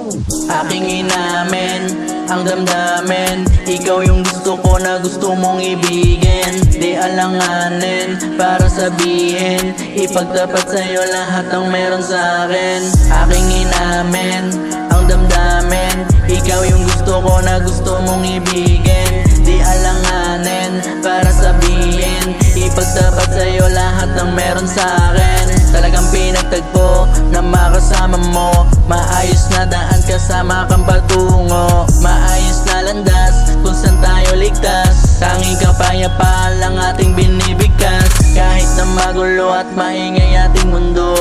Aking inamin ang damdamin, ikaw yung gusto ko na gusto mong ibigin. Di alanganin para sabihin, ipagtapat sa'yo lahat ng meron sa'kin. Aking inamin ang damdamin, ikaw yung gusto ko na gusto mong ibigin. Di alanganin para sabihin, ipagtapat sa'yo lahat ng meron sa'kin. Talagang pinagtagpo na makasama mo, maayos na daan kasama kang patungo, maayos na landas kung saan tayo ligtas. Tanging kapayapaan lang ating binibigkas, kahit na magulo at maingay ating mundo.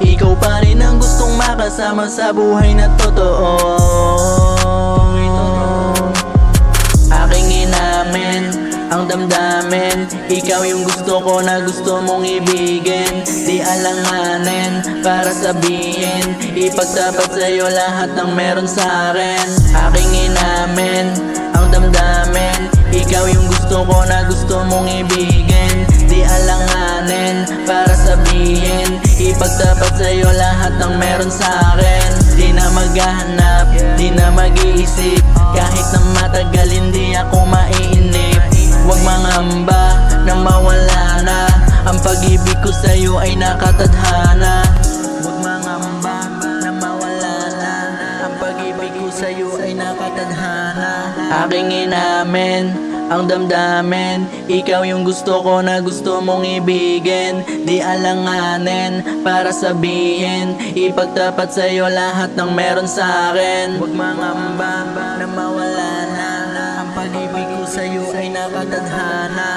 Ikaw pa rin ang gustong makasama sa buhay na totoo. Aking inamin ang damdamin, ikaw yung gusto ko na gusto mong ibigin. Di alanganin para sabihin, ipagtapat sa'yo lahat ng meron sa'kin. Aking inamin ang damdamin, ikaw yung gusto ko na gusto mong ibigin. Di alanganin para sabihin, ipagtapat sa'yo lahat ng meron sa'kin. Di na maghahanap, di na mag-iisip, kahit na matagal hindi ako maiinip. Huwag mangamba na mawala na, ang pag-ibig ko sa'yo ay nakatadhana. Huwag mangamba na mawala na, ang pag-ibig ko sa'yo ay nakatadhana. Aking inamin ang damdamin, ikaw yung gusto ko na gusto mong ibigin. Di alanganin para sabihin, ipagtapat sa'yo lahat ng meron sa'kin. Huwag mangamba na mawala na, ang pag-ibig ko sa'yo ay nakatadhana.